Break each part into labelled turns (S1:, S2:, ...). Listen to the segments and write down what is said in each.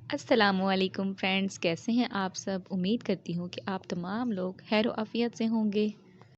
S1: السلام علیکم فرینڈز، کیسے ہیں آپ سب؟ امید کرتی ہوں کہ آپ تمام لوگ خیر و عافیت سے ہوں گے۔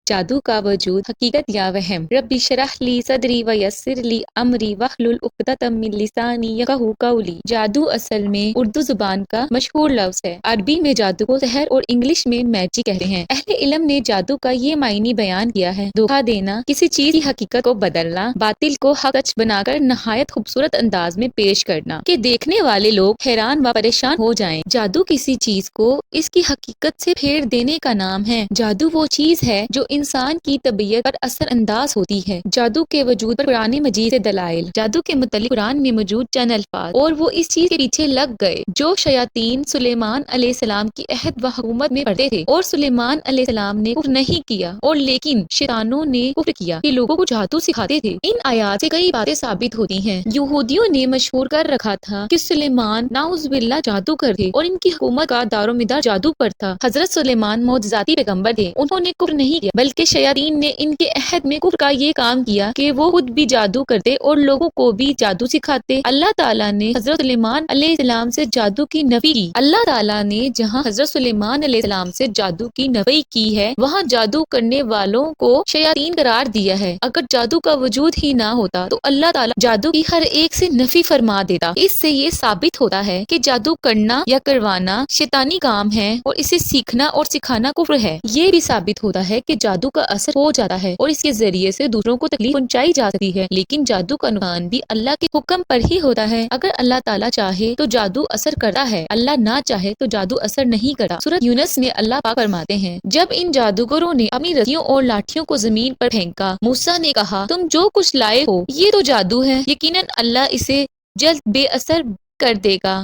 S1: جادو کا وجود حقیقت یا وہم؟ رب اشرح لی صدری ویسر لی امری واحلل عقدۃ من لسانی یفقہوا قولی۔ جادو اصل میں اردو زبان کا مشہور لفظ ہے۔ عربی میں جادو کو سحر اور انگلش میں میجک کہتے ہیں۔ اہل علم نے جادو کا یہ معنی بیان کیا ہے: دھوکہ دینا، کسی چیز کی حقیقت کو بدلنا، باطل کو حق سچ بنا کر نہایت خوبصورت انداز میں پیش کرنا کہ دیکھنے والے لوگ حیران و پریشان ہو جائیں۔ جادو کسی چیز کو اس کی حقیقت سے پھیر دینے کا نام ہے۔ جادو وہ چیز ہے جو انسان کی طبیعت پر اثر انداز ہوتی ہے۔ جادو کے وجود پر قرآن مجید سے دلائل۔ جادو کے متعلق قرآن میں موجود چند الفاظ: اور وہ اس چیز کے پیچھے لگ گئے جو شیاطین سلیمان علیہ السلام کی عہد و حکومت میں پڑھتے تھے، اور سلیمان علیہ السلام نے کفر نہیں کیا، اور لیکن شیطانوں نے کفر کیا کہ لوگوں کو جادو سکھاتے تھے۔ ان آیات سے کئی باتیں ثابت ہوتی ہیں۔ یہودیوں نے مشہور کر رکھا تھا کہ سلیمان نعوذ باللہ جادوگر تھے اور ان کی حکومت کا دار و مدار جادو پر تھا۔ حضرت سلیمان معجزاتی پیغمبر تھے، انہوں نے کفر نہیں کیا، بلکہ شیاطین نے ان کے عہد میں کفر کا یہ کام کیا کہ وہ خود بھی جادو کرتے اور لوگوں کو بھی جادو سکھاتے۔ اللہ تعالیٰ نے حضرت سلیمان علیہ السلام سے جادو کی نفی کی۔ اللہ تعالیٰ نے جہاں حضرت سلیمان علیہ السلام سے جادو کی نفی کی ہے، وہاں جادو کرنے والوں کو شیاطین قرار دیا ہے۔ اگر جادو کا وجود ہی نہ ہوتا تو اللہ تعالیٰ جادو کی ہر ایک سے نفی فرما دیتا۔ اس سے یہ ثابت ہوتا ہے کہ جادو کرنا یا کروانا شیطانی کام ہے اور اسے سیکھنا اور سکھانا کفر ہے۔ یہ بھی ثابت ہوتا ہے کہ جادو کا اثر ہو جاتا ہے اور اس کے ذریعے سے دوسروں کو تکلیف پہنچائی جا سکتی ہے، لیکن جادو کا نقصان بھی اللہ کے حکم پر ہی ہوتا ہے۔ اگر اللہ تعالیٰ چاہے تو جادو اثر کرتا ہے، اللہ نہ چاہے تو جادو اثر نہیں کرتا۔ سورۃ یونس میں اللہ پاک فرماتے ہیں: جب ان جادوگروں نے اپنی رسیوں اور لاٹھیوں کو زمین پر پھینکا، موسیٰ نے کہا تم جو کچھ لائے ہو یہ تو جادو ہے، یقیناً اللہ اسے جلد بے اثر کر دے گا۔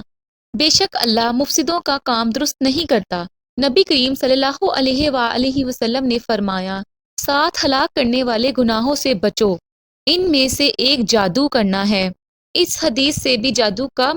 S1: بے شک اللہ مفسدوں کا کام درست نہیں کرتا۔ نبی کریم صلی اللہ علیہ وآلہ وسلم نے فرمایا: 7 ہلاک کرنے والے گناہوں سے بچو، ان میں سے ایک جادو کرنا ہے۔ اس حدیث سے بھی جادو کا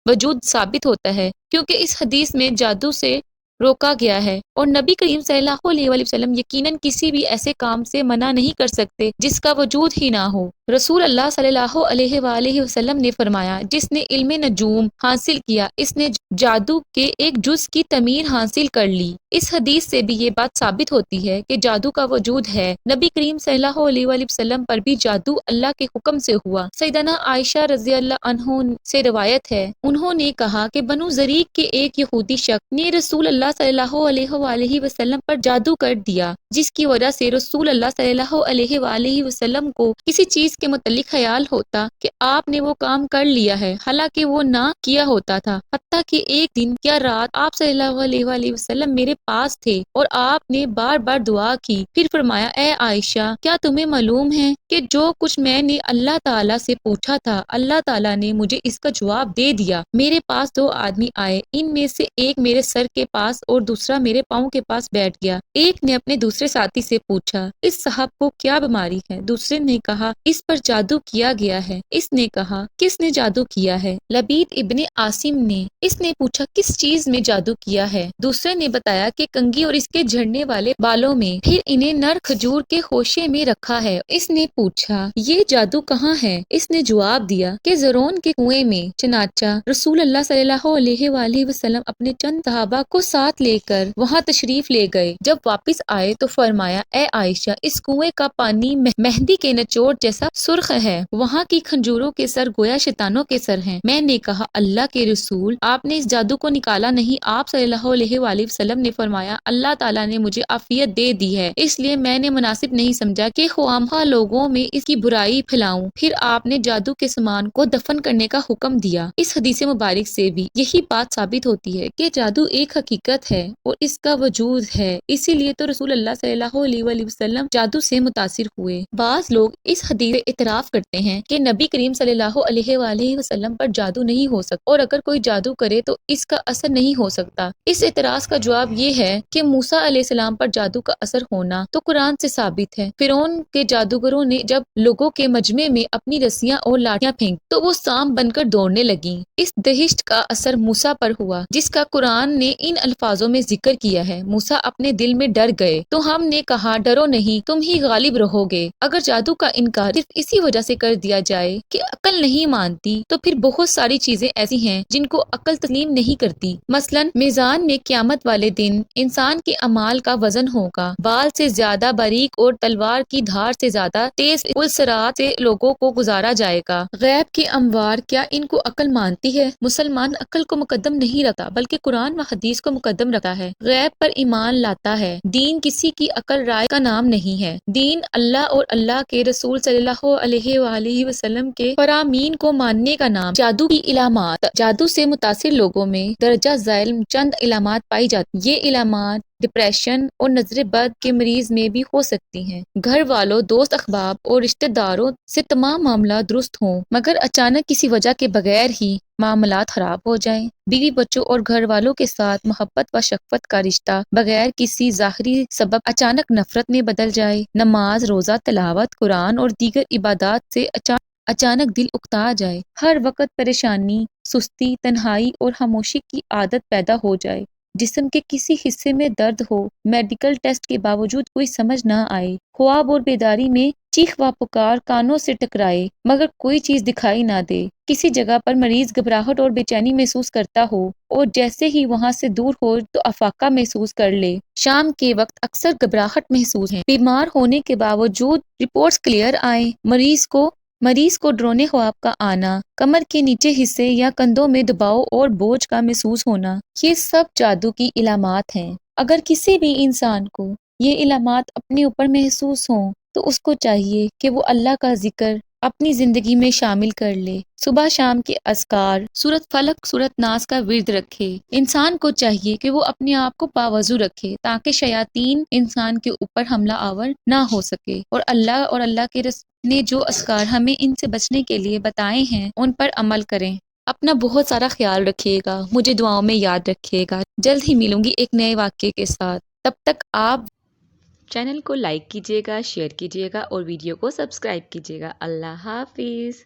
S1: وجود ثابت ہوتا ہے، کیونکہ اس حدیث میں جادو سے روکا گیا ہے، اور نبی کریم صلی اللہ علیہ وآلہ وسلم یقیناً کسی بھی ایسے کام سے منع نہیں کر سکتے جس کا وجود ہی نہ ہو۔ رسول اللہ صلی اللہ علیہ وآلہ وسلم نے فرمایا: جس نے علم نجوم حاصل کیا اس نے جادو کے ایک جز کی تعمیر حاصل کر لی۔ اس حدیث سے بھی یہ بات ثابت ہوتی ہے کہ جادو کا وجود ہے۔ نبی کریم صلی اللہ علیہ وآلہ وسلم پر بھی جادو اللہ کے حکم سے ہوا۔ سیدنا عائشہ رضی اللہ عنہ سے روایت ہے، انہوں نے کہا کہ بنو زریق کے ایک یہودی شخص نے رسول اللہ صلی اللہ علیہ وآلہ وسلم پر جادو کر دیا، جس کی وجہ سے رسول اللہ صلی اللہ علیہ وآلہ وسلم کو کسی چیز کے متعلق خیال ہوتا کہ آپ نے وہ کام کر لیا ہے، حالانکہ وہ نہ کیا ہوتا تھا۔ حتیٰ کہ ایک دن یا رات آپ صلی اللہ علیہ وآلہ وسلم میرے پاس تھے اور آپ نے بار بار دعا کی، پھر فرمایا: اے عائشہ، کیا تمہیں معلوم ہے کہ جو کچھ میں نے اللہ تعالیٰ سے پوچھا تھا اللہ تعالیٰ نے مجھے اس کا جواب دے دیا۔ میرے پاس 2 آدمی آئے، ان میں سے ایک میرے سر کے پاس اور دوسرا میرے پاؤں کے پاس بیٹھ گیا۔ ایک نے اپنے دوسرے ساتھی سے پوچھا: اس صاحب کو کیا بیماری ہے؟ دوسرے نے کہا: اس پر جادو کیا گیا ہے۔ اس نے کہا: کس نے جادو کیا ہے؟ لبید ابن عاصم نے۔ اس نے پوچھا: کس چیز میں جادو کیا ہے؟ دوسرے نے بتایا کہ کنگھی اور اس کے جھڑنے والے بالوں میں، پھر انہیں نر کھجور کے خوشے میں رکھا ہے۔ اس نے پوچھا: یہ جادو کہاں ہے؟ اس نے جواب دیا کہ زرون کے کنویں میں۔ چنانچہ رسول اللہ صلی اللہ علیہ وآلہ وسلم اپنے چند صحابہ کو ساتھ لے کر وہاں تشریف لے گئے۔ جب واپس آئے تو فرمایا: اے عائشہ، اس کنویں کا پانی مہندی کے نچوڑ جیسا سرخ ہے، وہاں کی کھجوروں کے سر گویا شیطانوں کے سر ہیں۔ میں نے کہا: اللہ کے رسول، آپ نے اس جادو کو نکالا نہیں؟ آپ صلی اللہ علیہ وآلہ وسلم نے فرمایا: اللہ تعالیٰ نے مجھے عافیت دے دی ہے، اس لیے میں نے مناسب نہیں سمجھا کہ خواہ لوگوں میں اس کی برائی پھیلاؤں۔ پھر آپ نے جادو کے سامان کو دفن کرنے کا حکم دیا۔ اس حدیث مبارک سے بھی یہی بات ثابت ہوتی ہے کہ جادو ایک حقیقت ہے اور اس کا وجود ہے، اسی لیے تو رسول اللہ صلی اللہ علیہ وآلہ وسلم جادو سے متاثر ہوئے۔ بعض لوگ اس حدیث سے اعتراف کرتے ہیں کہ نبی کریم صلی اللہ علیہ وآلہ وسلم پر جادو نہیں ہو سکتا، اور اگر کوئی جادو کرے تو اس کا اثر نہیں ہو سکتا۔ اس اعتراض کا جواب یہ ہے کہ موسیٰ علیہ السلام پر جادو کا اثر ہونا تو قرآن سے ثابت ہے۔ فرعون کے جادوگروں نے جب لوگوں کے مجمع میں اپنی رسیاں اور لاٹیاں پھینک تو وہ سانپ بن کر دوڑنے لگیں۔ اس دہشت کا اثر موسیٰ پر ہوا، جس کا قرآن نے ان الفاظوں میں ذکر کیا ہے: موسیٰ اپنے دل میں ڈر گئے تو ہم نے کہا ڈرو نہیں، تم ہی غالب رہو گے۔ اگر جادو کا انکار صرف اسی وجہ سے کر دیا جائے کہ عقل نہیں مانتی، تو پھر بہت ساری چیزیں ایسی ہیں جن کو عقل تسلیم نہیں کرتی۔ مثلاً میزان میں قیامت والے دن انسان کے اعمال کا وزن ہوگا، بال سے زیادہ باریک اور تلوار کی دھار سے زیادہ تیز پلسرات سے لوگوں کو گزارا جائے گا۔ غیب کے اموار کیا ان کو عقل مانتی ہے؟ مسلمان عقل کو مقدم نہیں رکھتا بلکہ قرآن و حدیث کو مقدم رکھتا ہے، غیب پر ایمان لاتا ہے۔ دین کسی کی عقل رائے کا نام نہیں ہے، دین اللہ اور اللہ کے رسول صلی اللہ علیہ وآلہ وسلم کے فرامین کو ماننے کا نام۔ جادو کی علامات۔ جادو سے متاثر لوگوں میں درجہ ذیل چند علامات پائی جاتی۔ یہ علامات ڈپریشن اور نظر بد کے مریض میں بھی ہو سکتی ہیں۔ گھر والوں، دوست احباب اور رشتہ داروں سے تمام معاملات درست ہوں مگر اچانک کسی وجہ کے بغیر ہی معاملات خراب ہو جائیں۔ بیوی بچوں اور گھر والوں کے ساتھ محبت و شفقت کا رشتہ بغیر کسی ظاہری سبب اچانک نفرت میں بدل جائے۔ نماز، روزہ، تلاوت قرآن اور دیگر عبادات سے اچانک دل اکتا جائے۔ ہر وقت پریشانی، سستی، تنہائی اور خاموشی کی عادت پیدا ہو جائے۔ جسم کے کسی حصے میں درد ہو، میڈیکل ٹیسٹ کے باوجود کوئی سمجھ نہ آئے، خواب اور بیداری میں چیخ و پکار کانوں سے ٹکرائے مگر کوئی چیز دکھائی نہ دے، کسی جگہ پر مریض گھبراہٹ اور بے چینی محسوس کرتا ہو اور جیسے ہی وہاں سے دور ہو تو افاقہ محسوس کر لے۔ شام کے وقت اکثر گھبراہٹ محسوس ہے۔ بیمار ہونے کے باوجود رپورٹس کلیئر آئیں، مریض کو ڈرونے خواب کا آنا، کمر کے نیچے حصے یا کندھوں میں دباؤ اور بوجھ کا محسوس ہونا، یہ سب جادو کی علامات ہیں۔ اگر کسی بھی انسان کو یہ علامات اپنے اوپر محسوس ہوں تو اس کو چاہیے کہ وہ اللہ کا ذکر اپنی زندگی میں شامل کر لے، صبح شام کے اذکار، سورۃ فلق، سورۃ ناس کا ورد رکھے۔ انسان کو چاہیے کہ وہ اپنے آپ کو باوضو رکھے تاکہ شیاطین انسان کے اوپر حملہ آور نہ ہو سکے، اور اللہ کے رسول نے جو اذکار ہمیں ان سے بچنے کے لیے بتائے ہیں ان پر عمل کریں۔ اپنا بہت سارا خیال رکھیے گا، مجھے دعاؤں میں یاد رکھیے گا۔ جلد ہی ملوں گی ایک نئے واقعے کے ساتھ، تب تک آپ چینل کو لائک کیجیے گا، شیئر کیجیے گا اور ویڈیو کو سبسکرائب کیجیے گا۔ اللہ حافظ۔